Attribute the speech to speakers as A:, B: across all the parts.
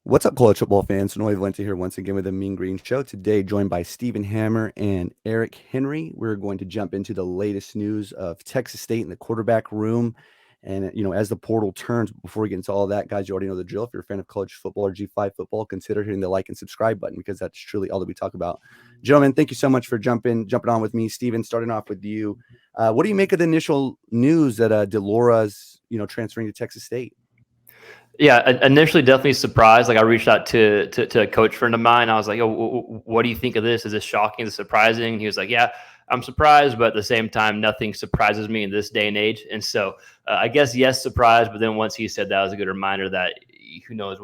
A: What's up, college football fans? Noy Valente here once again with the Mean Green Show. Today, joined by Stephen Hammer and Eric Henry. We're going to jump into the latest news of Texas State in the quarterback room. And, as the portal turns, before we get into all of that, guys, you already know the drill. If you're a fan of college football or G5 football, consider hitting the like and subscribe button because that's truly all that we talk about. Gentlemen, thank you so much for jumping on with me. Stephen, starting off with you. What do you make of the initial news that DeLora's, transferring to Texas State?
B: Yeah, initially definitely surprised. Like I reached out to a coach friend of mine. I was like, "Oh, what do you think of this? Is this shocking? Is it surprising?" He was like, "Yeah, I'm surprised, but at the same time, nothing surprises me in this day and age." And so, I guess yes, surprised. But then once he said that, was a good reminder that who knows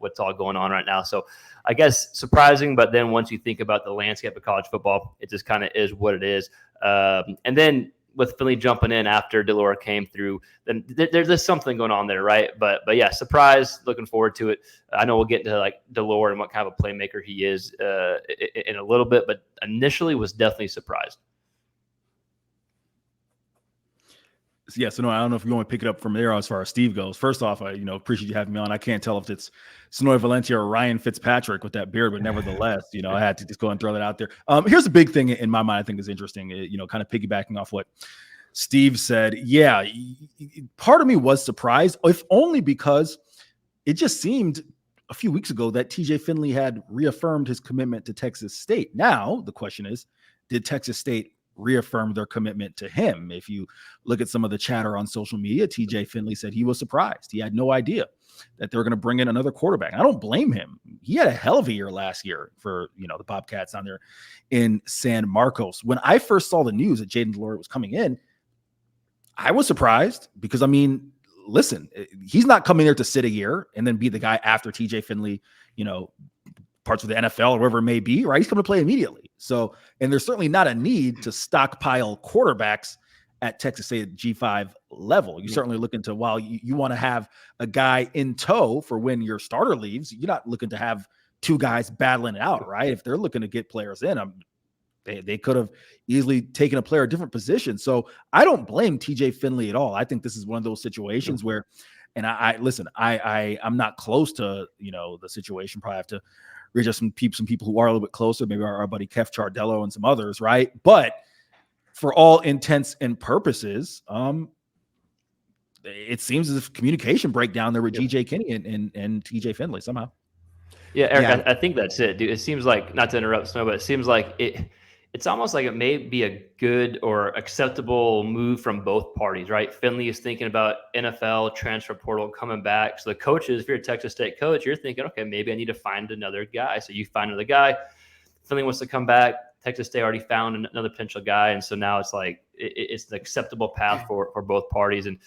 B: what's all going on right now. So, I guess surprising, but then once you think about the landscape of college football, it just kind of is what it is. And then with Finley jumping in after Delora came through, then there's just something going on there, right? But yeah, surprise. Looking forward to it. I know we'll get into like Delora and what kind of a playmaker he is in a little bit, but initially was definitely surprised.
C: Yeah, so no, I don't know if you want to pick it up from there as far as Steve goes. First off, I appreciate you having me on. I can't tell if it's Sonoy Valencia or Ryan Fitzpatrick with that beard, but nevertheless, I had to just go and throw that out there. Here's a big thing in my mind I think is interesting, kind of piggybacking off what Steve said. Yeah, part of me was surprised, if only because it just seemed a few weeks ago that TJ Finley had reaffirmed his commitment to Texas State. Now, the question is, did Texas State reaffirm their commitment to him? If you look at some of the chatter on social media, TJ Finley said he was surprised. He had no idea that they were going to bring in another quarterback. I don't blame him. He had a hell of a year last year for, the Bobcats down there in San Marcos. When I first saw the news that Jayden was coming in, I was surprised because, listen, he's not coming there to sit a year and then be the guy after TJ Finley, parts of the NFL or wherever it may be, right? He's coming to play immediately. So, and there's certainly not a need to stockpile quarterbacks at Texas State G5 level. You certainly look into, while you want to have a guy in tow for when your starter leaves, you're not looking to have two guys battling it out, right? If they're looking to get players in, they could have easily taken a player at different positions. So I don't blame TJ Finley at all. I think this is one of those situations where, and I'm not close to, the situation. Probably have to reach out some people who are a little bit closer, maybe our buddy Kef Chardello and some others, right? But for all intents and purposes, it seems as if communication breakdown there with GJ Kinney and TJ Finley somehow.
B: Yeah, Eric, I think that's it, dude. It seems like, not to interrupt Snow, but it seems like it's almost like it may be a good or acceptable move from both parties, right? Finley is thinking about NFL transfer portal coming back. So the coaches, if you're a Texas State coach, you're thinking, okay, maybe I need to find another guy. So you find another guy. Finley wants to come back. Texas State already found another potential guy. And so now it's like it's an acceptable path for both parties. And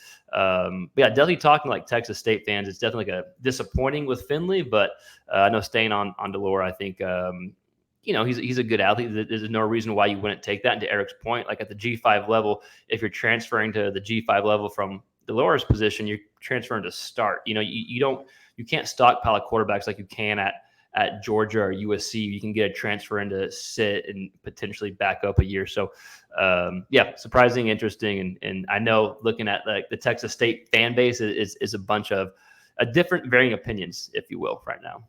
B: yeah, definitely talking like Texas State fans, it's definitely like a disappointing with Finley, but I know staying on Delora, I think he's a good athlete. There's no reason why you wouldn't take that. And to Eric's point, like at the G5 level, if you're transferring to the G5 level from Delora's position, you're transferring to start. You can't stockpile quarterbacks like you can at Georgia or USC. You can get a transfer in to sit and potentially back up a year. So yeah, surprising, interesting. And I know looking at like the Texas State fan base is a bunch of different varying opinions, if you will, right now.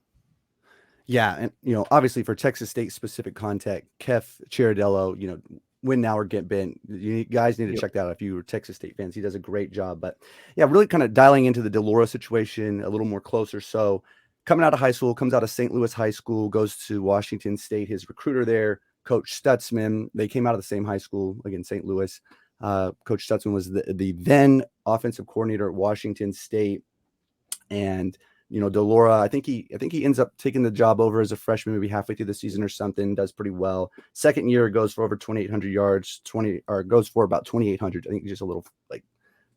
A: Yeah, and obviously for Texas State specific contact, Kef Chiaradello, win now or get bent. You guys need to check that out if you were Texas State fans. He does a great job. But yeah, really kind of dialing into the Delora situation a little more closer. So coming out of high school, comes out of St. Louis High School, goes to Washington State. His recruiter there, Coach Stutzman, they came out of the same high school, again, St. Louis. Coach Stutzman was the then offensive coordinator at Washington State. And Delora, I think he ends up taking the job over as a freshman, maybe halfway through the season or something, does pretty well. Second year goes for over 2,800 yards, goes for about 2,800. I think just a little,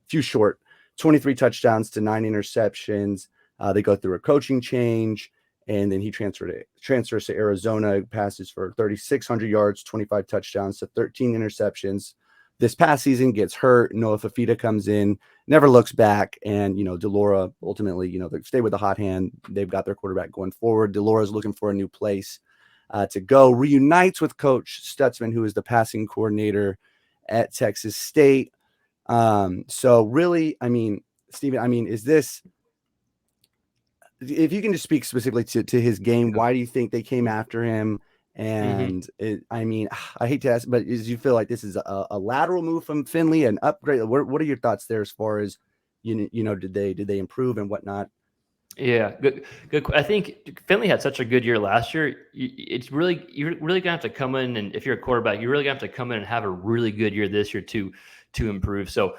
A: few short, 23 touchdowns to 9 interceptions. They go through a coaching change, and then he transfers to Arizona, passes for 3,600 yards, 25 touchdowns to 13 interceptions. This past season gets hurt. Noah Fafita comes in, never looks back. And, Delora ultimately, they stay with the hot hand. They've got their quarterback going forward. Delora's looking for a new place to go. Reunites with Coach Stutzman, who is the passing coordinator at Texas State. So really, Stephen, is this if you can just speak specifically to his game, why do you think they came after him? And I mean, I hate to ask, but you feel like this is a lateral move from Finley, an upgrade? What are your thoughts there as far as did they improve and whatnot?
B: Yeah, good. I think Finley had such a good year last year. You're really gonna have to come in, and if you're a quarterback, you're really gonna have to come in and have a really good year this year to improve. So,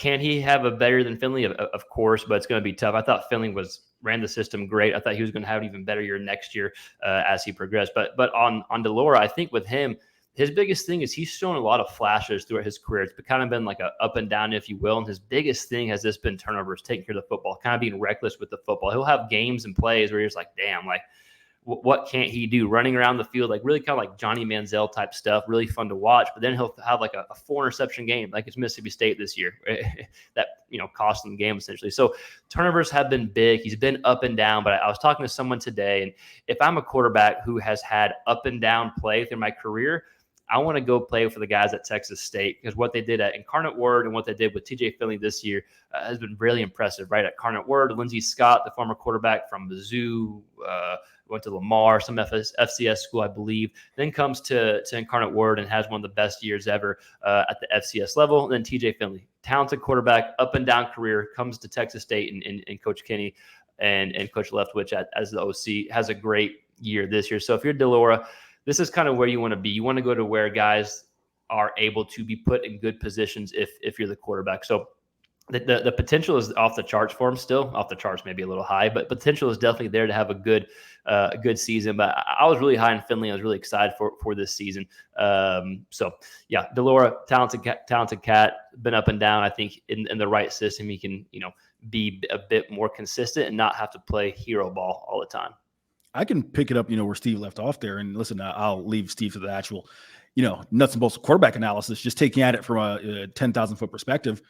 B: can he have a better than Finley? Of course, but it's going to be tough. I thought Finley ran the system great. I thought he was going to have an even better year next year as he progressed. But on Delora, I think with him, his biggest thing is he's shown a lot of flashes throughout his career. It's kind of been like a up and down, if you will. And his biggest thing has just been turnovers, taking care of the football, kind of being reckless with the football. He'll have games and plays where you're just like, damn, like what can't he do? Running around the field, like really kind of like Johnny Manziel type stuff, really fun to watch. But then he'll have like a 4 interception game, like it's Mississippi State this year, that cost them the game essentially. So turnovers have been big. He's been up and down. But I was talking to someone today, and if I'm a quarterback who has had up and down play through my career, I want to go play for the guys at Texas State, because what they did at Incarnate Word and what they did with TJ Finley this year has been really impressive, right? At Incarnate Word, Lindsey Scott, the former quarterback from Mizzou, went to Lamar, some FCS school, I believe, then comes to Incarnate Word and has one of the best years ever at the FCS level. And then TJ Finley, talented quarterback, up and down career, comes to Texas State and Coach Kenny and Coach Leftwich as the OC, has a great year this year. So if you're Delora, this is kind of where you want to be. You want to go to where guys are able to be put in good positions if you're the quarterback. So the potential is off the charts for him still. Off the charts, maybe a little high, but potential is definitely there to have a good season. But I was really high in Finley. I was really excited for this season. So yeah, Delora, talented cat, been up and down. I think in the right system, he can be a bit more consistent and not have to play hero ball all the time.
C: I can pick it up, where Steve left off there. And listen, I'll leave Steve to the actual, nuts and bolts of quarterback analysis, just taking at it from a 10,000 foot perspective.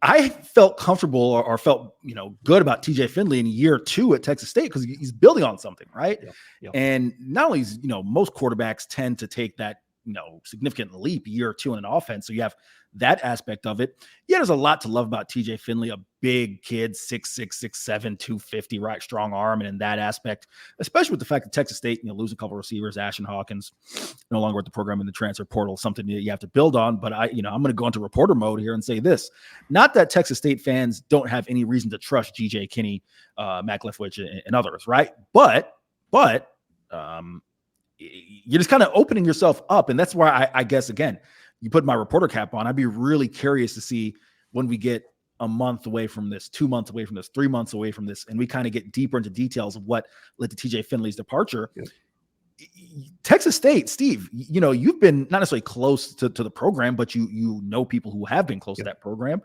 C: I felt comfortable or felt, good about TJ Finley in year 2 at Texas State because he's building on something, right?
B: Yep.
C: And not only is, most quarterbacks tend to take that, significant leap year 2 in an offense. So you have that aspect of it. Yeah, there's a lot to love about TJ Finley, a big kid, 6'6", 6'7", 250, right? Strong arm. And in that aspect, especially with the fact that Texas State, lose a couple of receivers, Ashton Hawkins, no longer at the program in the transfer portal, something that you have to build on. But I'm going to go into reporter mode here and say this, not that Texas State fans don't have any reason to trust GJ Kinney, Mac Leftwich and others, right? But you're just kind of opening yourself up. And that's why I guess, again, you put my reporter cap on, I'd be really curious to see when we get a month away from this, 2 months away from this, 3 months away from this, and we kind of get deeper into details of what led to TJ Finley's departure. Yeah. Texas State, Steve, you've been not necessarily close to the program, but you know people who have been close to that program.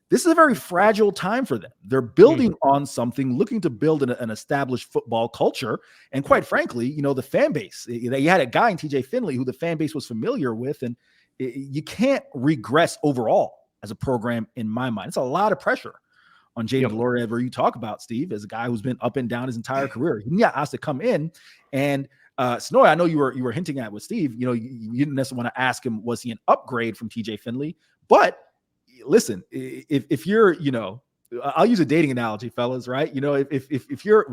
C: This is a very fragile time for them. They're building on something, looking to build an established football culture. And quite frankly, the fan base, you had a guy in TJ Finley who the fan base was familiar with, and you can't regress overall as a program in my mind. It's a lot of pressure on Jayden Delora, where you talk about, Steve, as a guy who's been up and down his entire career. He got asked to come in, and Sonoy, I know you were hinting at with Steve, you didn't necessarily want to ask him, was he an upgrade from TJ Finley? But listen, if you're, I'll use a dating analogy, fellas, right? If you're,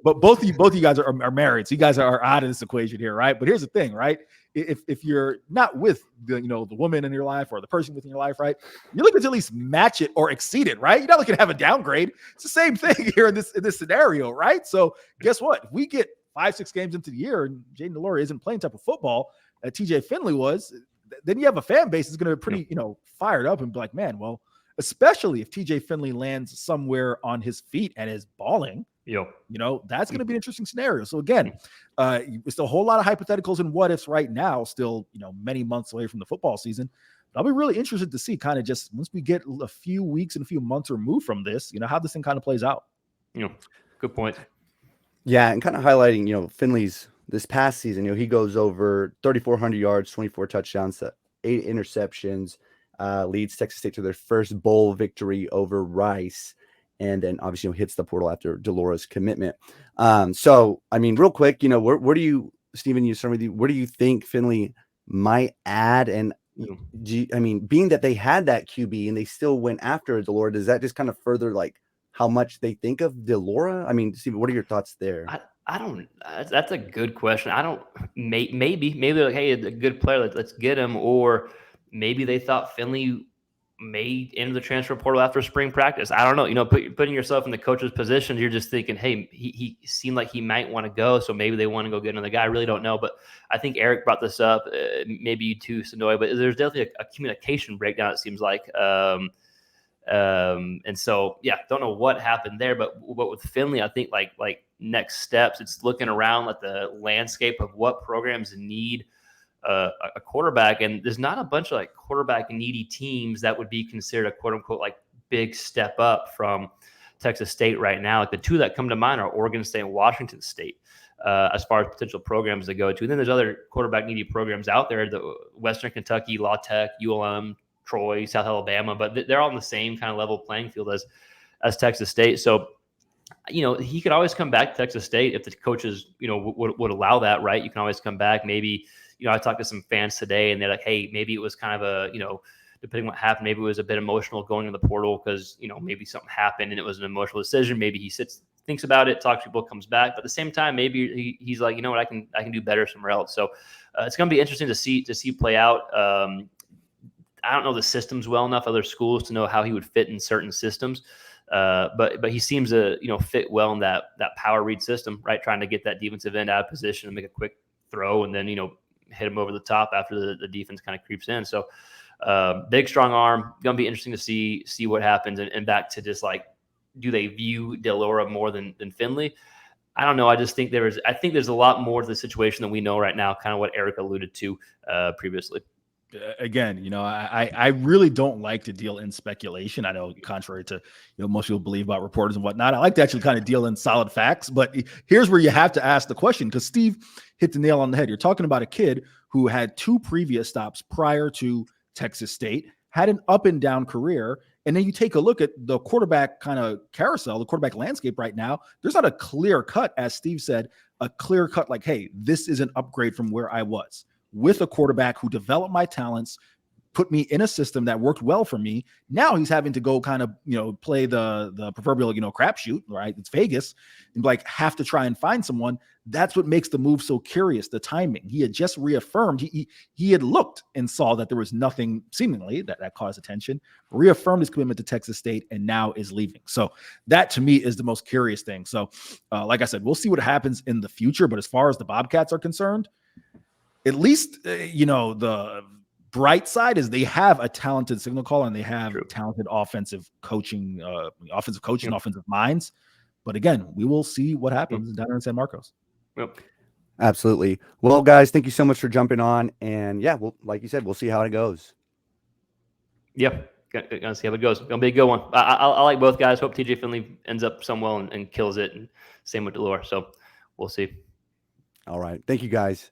C: but both of you guys are married, so you guys are out of this equation here, right? But here's the thing, right? If you're not with the woman in your life or the person within your life, right? You're looking to at least match it or exceed it, right? You're not looking to have a downgrade. It's the same thing here in this scenario, right? So guess what? If we get 5-6 games into the year and Jayden Delora isn't playing type of football that TJ Finley was, then you have a fan base that's going to be pretty, fired up and be like, man, well, especially if TJ Finley lands somewhere on his feet and is balling, that's going to be an interesting scenario. So again, it's a whole lot of hypotheticals and what ifs right now, still, many months away from the football season. I'll be really interested to see kind of just once we get a few weeks and a few months removed from this, how this thing kind of plays out.
B: Good point.
A: Yeah. And kind of highlighting, Finley's this past season, he goes over 3,400 yards, 24 touchdowns, 8 interceptions, leads Texas State to their first bowl victory over Rice. And then obviously hits the portal after Delora's commitment. So, I mean, real quick, where do you, Stephen, you start with you, where do you think Finley might add? And being that they had that QB and they still went after Delora, does that just kind of further like how much they think of Delora? I mean, Steve, what are your thoughts there?
B: I don't. That's a good question. I don't. Maybe they're like, hey, a good player. Let's get him. Or maybe they thought Finley may enter the transfer portal after spring practice. I don't know. You know, putting yourself in the coach's position, you're just thinking, hey, he seemed like he might want to go, so maybe they want to go get another guy. I really don't know, but I think Eric brought this up. Maybe you too, Sonoy. But there's definitely a communication breakdown. It seems like. And so, yeah, don't know what happened there, but with Finley, I think like next steps, it's looking around at the landscape of what programs need a quarterback. And there's not a bunch of like quarterback needy teams that would be considered a quote unquote like big step up from Texas State right now. Like the two that come to mind are Oregon State and Washington State. As far as potential programs to go to. And then there's other quarterback needy programs out there, the Western Kentucky, La Tech, ULM, Troy, South Alabama, but they're all on the same kind of level playing field as Texas State. So, you know, he could always come back to Texas State if the coaches, you know, would allow that, right? You can always come back. Maybe, you know, I talked to some fans today and they're like, hey, maybe it was kind of a, you know, depending on what happened, maybe it was a bit emotional going in the portal because, you know, maybe something happened and it was an emotional decision. Maybe he thinks about it, talks to people, comes back. But at the same time, maybe he's like, you know what, I can do better somewhere else. So it's going to be interesting to see play out. I don't know the systems well enough, other schools, to know how he would fit in certain systems. But he seems to, you know, fit well in that power read system, right? Trying to get that defensive end out of position and make a quick throw and then, you know, hit him over the top after the defense kind of creeps in. So big, strong arm. Going to be interesting to see what happens. And back to just like, do they view Delora more than Finley? I don't know. I just think there's a lot more to the situation than we know right now, kind of what Eric alluded to previously.
C: Again, you know, I really don't like to deal in speculation. I know, contrary to, you know, most people believe about reporters and whatnot, I like to actually kind of deal in solid facts. But here's where you have to ask the question, because Steve hit the nail on the head. You're talking about a kid who had 2 previous stops prior to Texas State, had an up and down career. And then you take a look at the quarterback kind of carousel, the quarterback landscape right now. There's not a clear cut, as Steve said, a clear cut like, hey, this is an upgrade from where I was, with a quarterback who developed my talents, put me in a system that worked well for me. Now he's having to go kind of, you know, play the proverbial, you know, crapshoot, right? It's Vegas, and like have to try and find someone. That's what makes the move so curious, the timing. He had just reaffirmed, he had looked and saw that there was nothing seemingly that caused attention, reaffirmed his commitment to Texas State, and now is leaving. So that to me is the most curious thing. So like I said, we'll see what happens in the future. But as far as the Bobcats are concerned, at least, you know, the bright side is they have a talented signal caller and they have talented offensive coaching, offensive minds. But again, we will see what happens down there in San Marcos.
B: Yep.
A: Absolutely. Well, guys, thank you so much for jumping on. And yeah, well, like you said, we'll see how it goes.
B: Yep. Gonna see how it goes. Gonna be a good one. I like both guys. Hope TJ Finley ends up somewhere and kills it. And same with Delora. So we'll see.
A: All right. Thank you, guys.